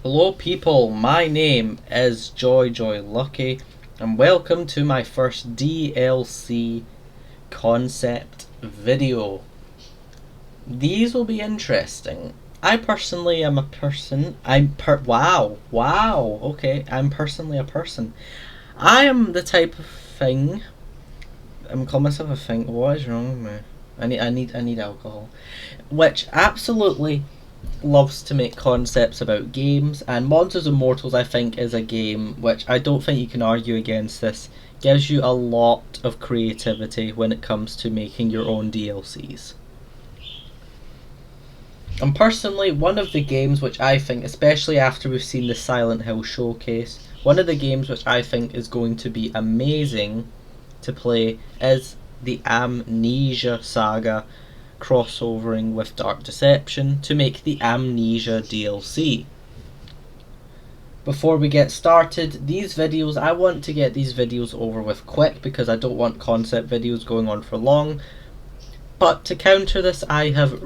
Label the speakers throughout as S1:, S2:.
S1: Hello people, my name is Joy Lucky and welcome to my first DLC concept video. These will be interesting. I personally am a person. I'm personally a person. I am the type of thing. I'm calling myself a thing. What is wrong with me? I need alcohol. Which absolutely loves to make concepts about games, and Monsters and Mortals I think is a game which I don't think you can argue against. This gives you a lot of creativity when it comes to making your own DLCs. And personally, one of the games which I think, especially after we've seen the Silent Hill showcase, one of the games which I think is going to be amazing to play is the Amnesia saga crossovering with Dark Deception to make the Amnesia DLC. Before we get started, I want to get these videos over with quick because I don't want concept videos going on for long. But to counter this, I have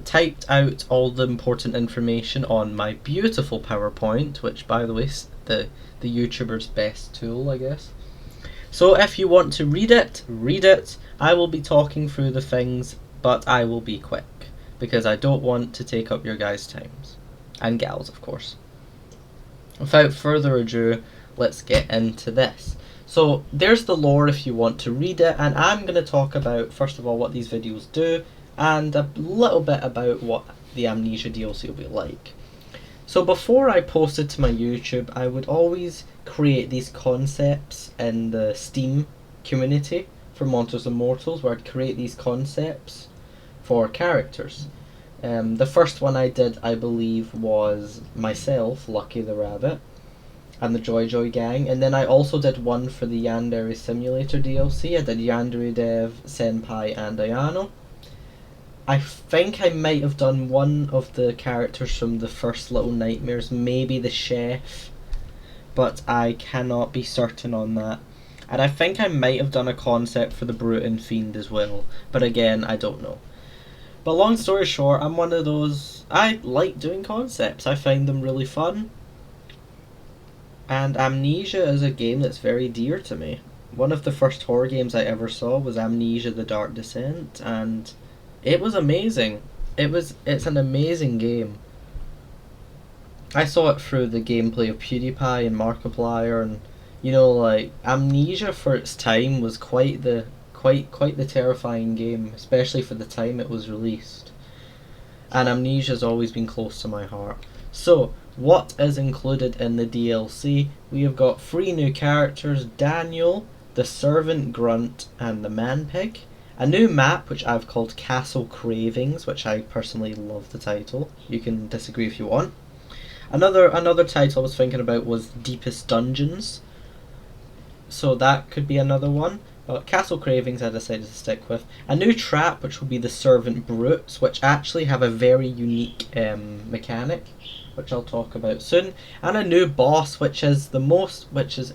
S1: typed out all the important information on my beautiful PowerPoint, which by the way is the YouTuber's best tool, I guess. So if you want to read it, read it. I will be talking through the things, but I will be quick because I don't want to take up your guys' times. And gals, of course. Without further ado, let's get into this. So there's the lore if you want to read it, and I'm going to talk about, first of all, what these videos do, and a little bit about what the Amnesia DLC will be like. So before I posted to my YouTube, I would always create these concepts in the Steam community for Monsters and Mortals, where I'd create these concepts for characters. The first one I did, I believe, was myself, Lucky the Rabbit, and the Joy gang, and then I also did one for the Yandere Simulator DLC. I did Yandere Dev, Senpai, and Ayano. I think I might have done one of the characters from the first Little Nightmares, maybe the chef, but I cannot be certain on that. And I think I might have done a concept for the Brute and Fiend as well, but again, I don't know. But long story short, I'm one of those, I like doing concepts, I find them really fun. And Amnesia is a game that's very dear to me. One of the first horror games I ever saw was Amnesia: The Dark Descent, and it was amazing. It's an amazing game. I saw it through the gameplay of PewDiePie and Markiplier, and like Amnesia for its time was quite the terrifying game, especially for the time it was released. And Amnesia's always been close to my heart. So, what is included in the DLC? We have got 3 new characters: Daniel, the Servant Grunt, and the Manpig. A new map which I've called Castle Cravings, which I personally love the title. You can disagree if you want. Another title I was thinking about was Deepest Dungeons, so that could be another one. But Castle Cravings I decided to stick with. A new trap which will be the Servant Brutes, which actually have a very unique mechanic, which I'll talk about soon. And a new boss which is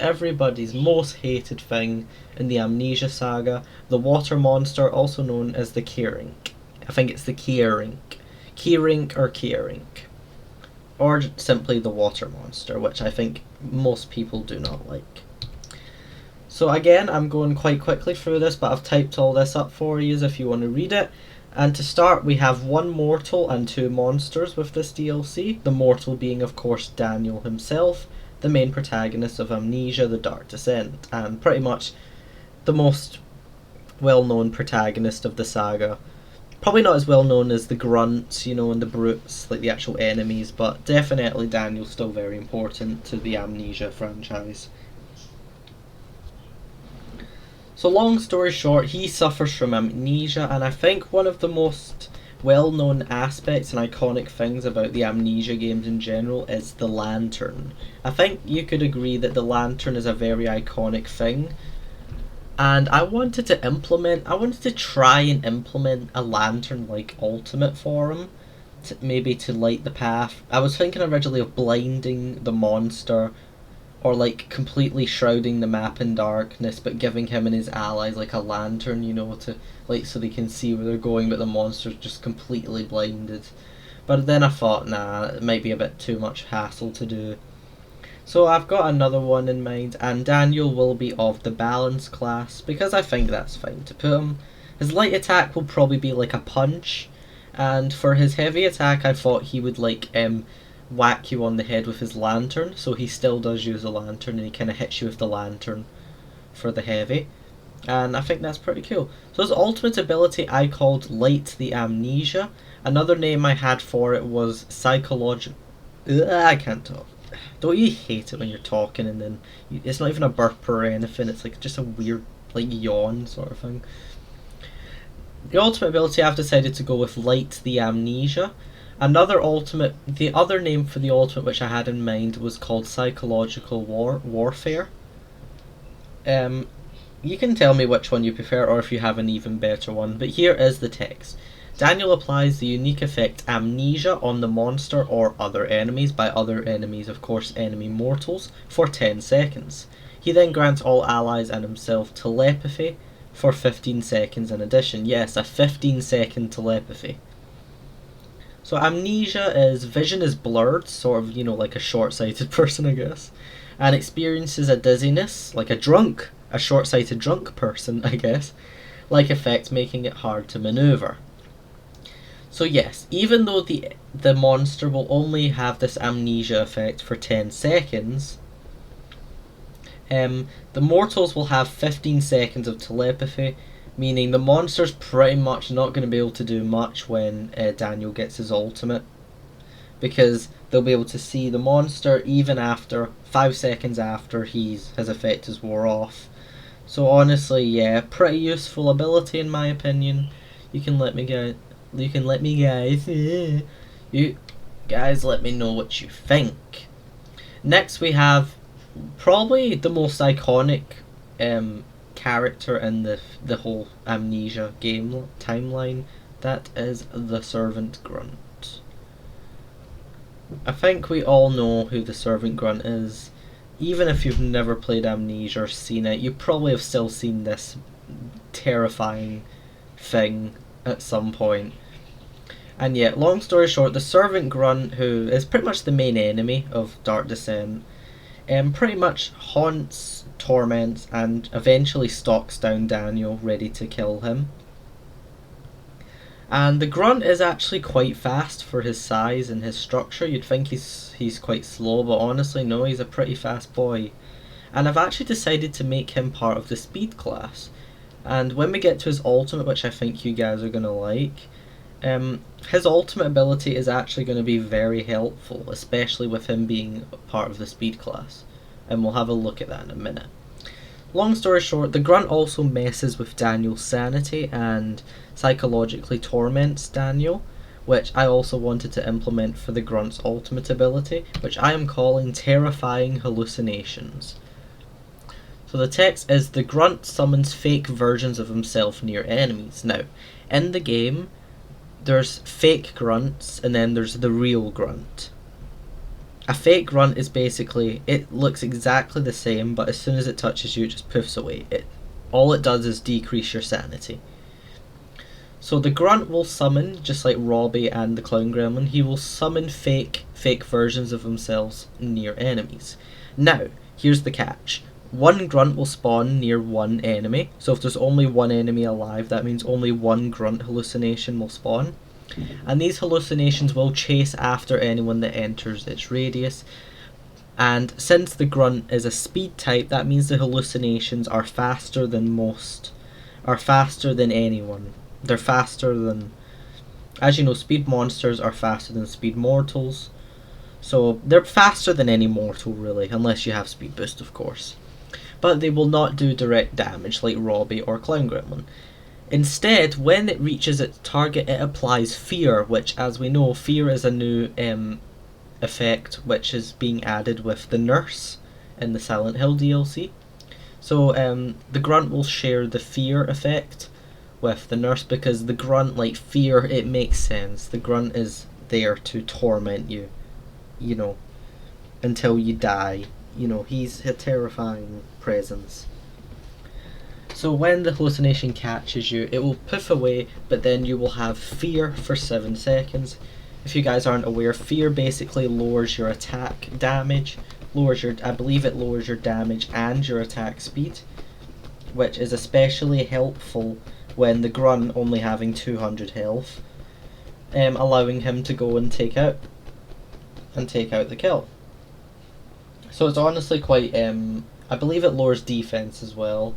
S1: everybody's most hated thing in the Amnesia saga, the water monster, also known as the Keyrink. I think it's the Keyrink. Keyrink or Keyrink. Or simply the water monster, which I think most people do not like. So again, I'm going quite quickly through this, but I've typed all this up for you if you want to read it. And to start, we have 1 mortal and 2 monsters with this DLC. The mortal being, of course, Daniel himself, the main protagonist of Amnesia: The Dark Descent, and pretty much the most well-known protagonist of the saga. Probably not as well known as the grunts, and the brutes, like the actual enemies, but definitely Daniel's still very important to the Amnesia franchise. So long story short, he suffers from amnesia, and I think one of the most well-known aspects and iconic things about the Amnesia games in general is the lantern. I think you could agree that the lantern is a very iconic thing, and I wanted to try and implement a lantern-like ultimate for him, maybe to light the path. I was thinking originally of blinding the monster, or like completely shrouding the map in darkness, but giving him and his allies like a lantern, to so they can see where they're going, but the monster's just completely blinded. But then I thought, nah, it might be a bit too much hassle to do. So I've got another one in mind, and Daniel will be of the balance class, because I think that's fine to put him. His light attack will probably be like a punch, and for his heavy attack I thought he would like whack you on the head with his lantern, so he still does use a lantern and he kind of hits you with the lantern for the heavy, and I think that's pretty cool. So his ultimate ability I called Light the Amnesia. Another name I had for it was Psychological... I can't talk. Don't you hate it when you're talking and then it's not even a burp or anything, it's like just a weird like yawn sort of thing. The ultimate ability I've decided to go with Light the Amnesia. The other name for the ultimate which I had in mind was called Psychological Warfare. You can tell me which one you prefer or if you have an even better one, but here is the text. Daniel applies the unique effect Amnesia on the monster or other enemies, by other enemies of course enemy mortals, for 10 seconds. He then grants all allies and himself telepathy for 15 seconds in addition. Yes, a 15-second telepathy. So Amnesia is vision is blurred, sort of, you know, like a short-sighted person I guess, and experiences a dizziness, like a short-sighted drunk person I guess, like effect, making it hard to maneuver. So yes, even though the monster will only have this amnesia effect for 10 seconds, the mortals will have 15 seconds of telepathy, meaning the monster's pretty much not going to be able to do much when Daniel gets his ultimate, because they'll be able to see the monster even after 5 seconds after his effect is wore off. So honestly, yeah, pretty useful ability in my opinion. You guys let me know what you think. Next we have probably the most iconic character in the whole Amnesia game timeline. That is the Servant Grunt. I think we all know who the Servant Grunt is. Even if you've never played Amnesia or seen it, you probably have still seen this terrifying thing at some point. And yet, long story short, the Servant Grunt, who is pretty much the main enemy of Dark Descent, pretty much haunts, torments, and eventually stalks down Daniel, ready to kill him. And the Grunt is actually quite fast for his size and his structure. You'd think he's quite slow, but honestly no, he's a pretty fast boy. And I've actually decided to make him part of the speed class. And when we get to his ultimate, which I think you guys are going to like, his ultimate ability is actually going to be very helpful, especially with him being part of the speed class. And we'll have a look at that in a minute. Long story short, the Grunt also messes with Daniel's sanity and psychologically torments Daniel, which I also wanted to implement for the Grunt's ultimate ability, which I am calling Terrifying Hallucinations. So the text is, the Grunt summons fake versions of himself near enemies. Now, in the game, there's fake grunts and then there's the real grunt. A fake grunt is basically, it looks exactly the same, but as soon as it touches you, it just poofs away. All it does is decrease your sanity. So the Grunt will summon, just like Robbie and the Clown Gremlin, he will summon fake versions of themselves near enemies. Now, here's the catch. One Grunt will spawn near one enemy, so if there's only one enemy alive, that means only one Grunt hallucination will spawn. And these hallucinations will chase after anyone that enters its radius. And since the Grunt is a speed type, that means the hallucinations are faster than anyone. They're faster than, as you know, speed monsters are faster than speed mortals. So they're faster than any mortal really, unless you have speed boost of course. But they will not do direct damage like Robbie or Clown Gremlin. Instead, when it reaches its target, it applies fear, which, as we know, fear is a new effect which is being added with the nurse in the Silent Hill DLC. So the Grunt will share the fear effect with the nurse, because the Grunt, like fear, it makes sense. The Grunt is there to torment you, you know, until you die. You know, he's a terrifying presence. So when the hallucination catches you, it will poof away, but then you will have fear for 7 seconds. If you guys aren't aware, fear basically lowers your attack damage, I believe it lowers your damage and your attack speed, which is especially helpful when the grunt only having 200 health, allowing him to go and take out the kill. So it's honestly quite, I believe it lowers defense as well.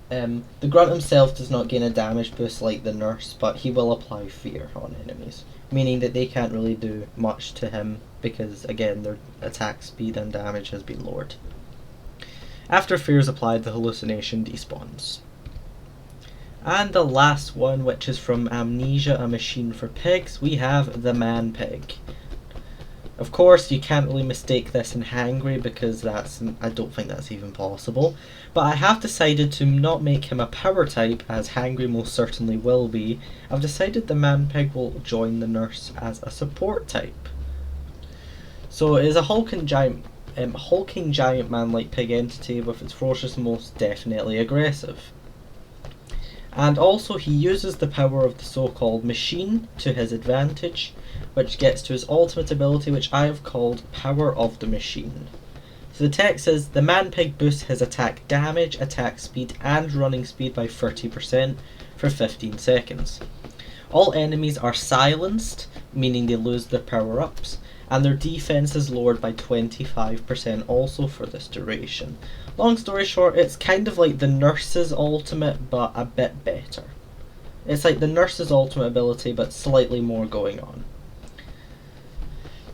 S1: The grunt himself does not gain a damage boost like the nurse, but he will apply fear on enemies, meaning that they can't really do much to him because, again, their attack speed and damage has been lowered. After fear is applied, the hallucination despawns. And the last one, which is from Amnesia, a machine for pigs, we have the Manpig. Of course, you can't really mistake this in hangry because I don't think that's even possible. But I have decided to not make him a power type, as hangry most certainly will be. I've decided the Manpig will join the nurse as a support type. So it is a hulking giant man-like pig entity with its ferocious, most definitely aggressive. And also he uses the power of the so-called machine to his advantage, which gets to his ultimate ability, which I have called Power of the Machine. So the text says, the Manpig boosts his attack damage, attack speed and running speed by 30% for 15 seconds. All enemies are silenced, meaning they lose their power-ups, and their defense is lowered by 25% also for this duration. Long story short, it's kind of like the nurse's ultimate, but a bit better. It's like the nurse's ultimate ability, but slightly more going on.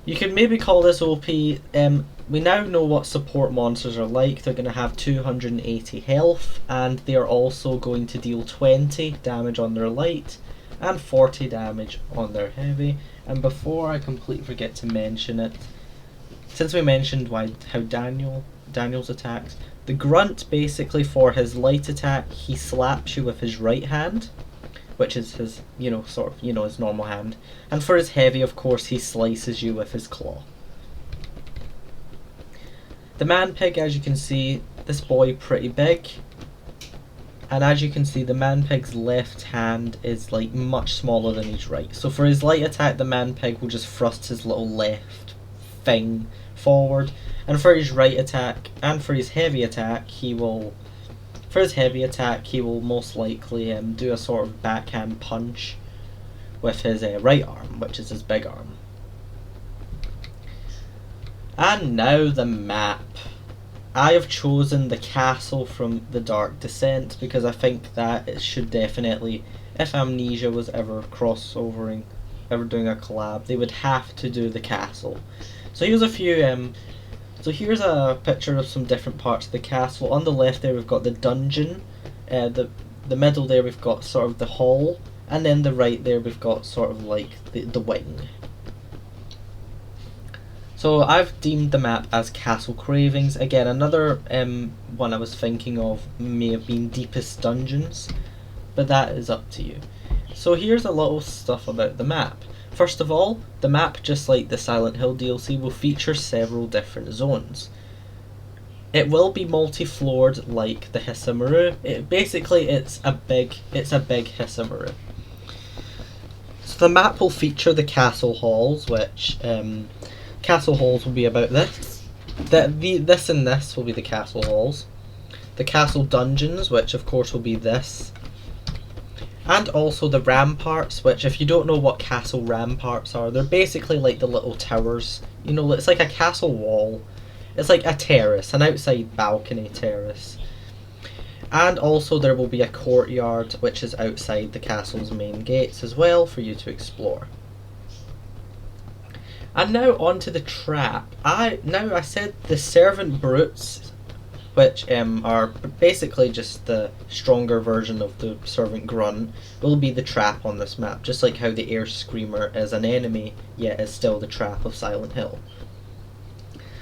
S1: You could maybe call this OP. We now know what support monsters are like. They're going to have 280 health, and they are also going to deal 20 damage on their light, and 40 damage on their heavy. And before I completely forget to mention it, since we mentioned how Daniel's attacks, the grunt basically for his light attack, he slaps you with his right hand, which is his, his normal hand. And for his heavy, of course, he slices you with his claw. The Manpig, as you can see, this boy pretty big. And as you can see, the Manpig's left hand is like much smaller than his right. So for his light attack, the Manpig will just thrust his little left thing forward. And for his right attack and for his heavy attack, he will most likely do a sort of backhand punch with his right arm, which is his big arm. And now the map. I have chosen the castle from the Dark Descent because I think that it should definitely, if Amnesia was ever ever doing a collab, they would have to do the castle. So here's a few, so here's a picture of some different parts of the castle. On the left there we've got the dungeon, the middle there we've got sort of the hall, and then the right there we've got sort of like the wing. So I've deemed the map as Castle Cravings. Again, another one I was thinking of may have been Deepest Dungeons, but that is up to you. So here's a little stuff about the map. First of all, the map, just like the Silent Hill DLC, will feature several different zones. It will be multi-floored like the Hisamaru. It's a big Hisamaru. So the map will feature the castle halls, which castle halls will be about this. This and this will be the castle halls. The castle dungeons, which of course will be this. And also the ramparts, which if you don't know what castle ramparts are, they're basically like the little towers. You know, it's like a castle wall. It's like a terrace, an outside balcony terrace. And also there will be a courtyard, which is outside the castle's main gates as well, for you to explore. And now onto the trap. I said the servant brutes, which are basically just the stronger version of the servant grunt, will be the trap on this map, just like how the air screamer is an enemy, yet is still the trap of Silent Hill.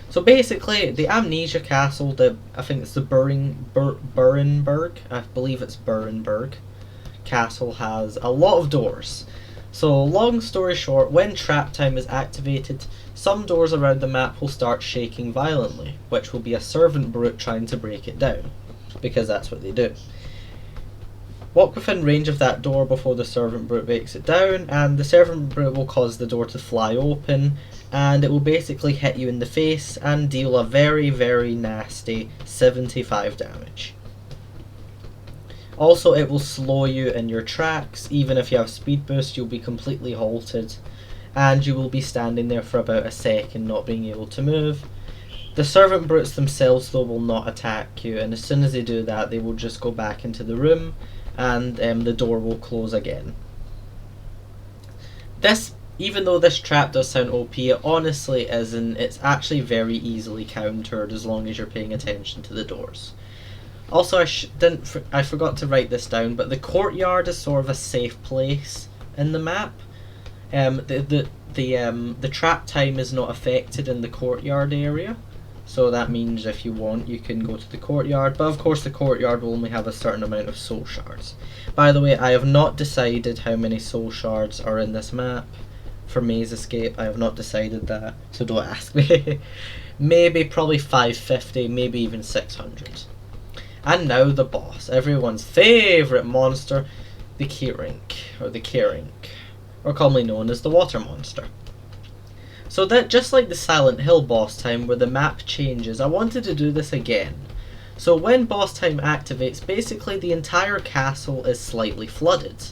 S1: So basically, the Amnesia Castle, I think it's the Burenberg, I believe it's Burenberg Castle, has a lot of doors. So long story short, when trap time is activated, some doors around the map will start shaking violently, which will be a servant brute trying to break it down, because that's what they do. Walk within range of that door before the servant brute breaks it down, and the servant brute will cause the door to fly open, and it will basically hit you in the face and deal a very, very nasty 75 damage. Also, it will slow you in your tracks. Even if you have speed boost, you'll be completely halted, and you will be standing there for about a second not being able to move. The servant brutes themselves though will not attack you, and as soon as they do that, they will just go back into the room, and the door will close again. Even though this trap does sound OP, it honestly isn't. It's actually very easily countered as long as you're paying attention to the doors. Also, I forgot to write this down, but the courtyard is sort of a safe place in the map. The trap time is not affected in the courtyard area, so that means if you want, you can go to the courtyard. But of course, the courtyard will only have a certain amount of soul shards. By the way, I have not decided how many soul shards are in this map for Maze Escape. I have not decided that, so don't ask me. Maybe probably 550, maybe even 600. And now the boss, everyone's favourite monster, the K-Rink, or commonly known as the water monster. So that, just like the Silent Hill boss time where the map changes, I wanted to do this again. So when boss time activates, basically the entire castle is slightly flooded.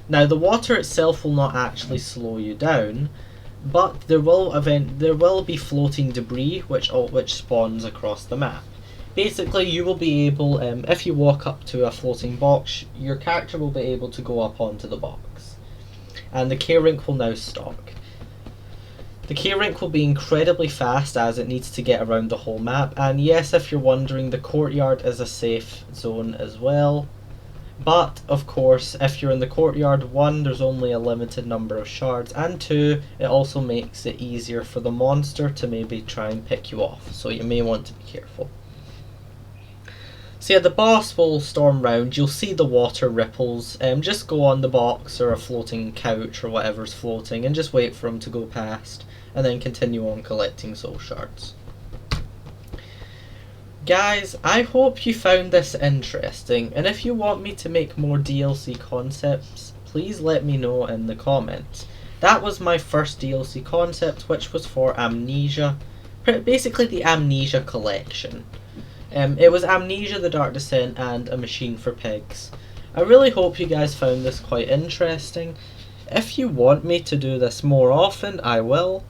S1: Now the water itself will not actually slow you down, but there will be floating debris which spawns across the map. Basically, you will be able, if you walk up to a floating box, your character will be able to go up onto the box. And the K-Rink will now stock. The K-Rink will be incredibly fast as it needs to get around the whole map. And yes, if you're wondering, the courtyard is a safe zone as well. But, of course, if you're in the courtyard, 1, there's only a limited number of shards, and 2, it also makes it easier for the monster to maybe try and pick you off. So you may want to be careful. So yeah, the boss will storm round, you'll see the water ripples, just go on the box or a floating couch or whatever's floating and just wait for him to go past, and then continue on collecting soul shards. Guys, I hope you found this interesting, and if you want me to make more DLC concepts, please let me know in the comments. That was my first DLC concept, which was for Amnesia, basically the Amnesia collection. It was Amnesia, The Dark Descent, and A Machine for Pigs. I really hope you guys found this quite interesting. If you want me to do this more often, I will.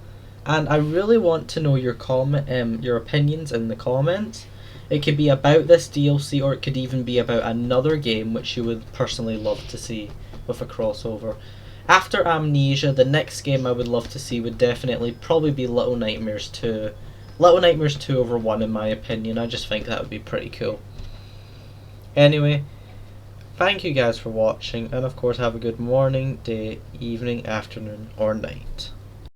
S1: And I really want to know your opinions in the comments. It could be about this DLC, or it could even be about another game which you would personally love to see with a crossover. After Amnesia, the next game I would love to see would definitely probably be Little Nightmares 2. Little Nightmares 2 over 1 in my opinion. I just think that would be pretty cool. Anyway, thank you guys for watching, and of course have a good morning, day, evening, afternoon, or night.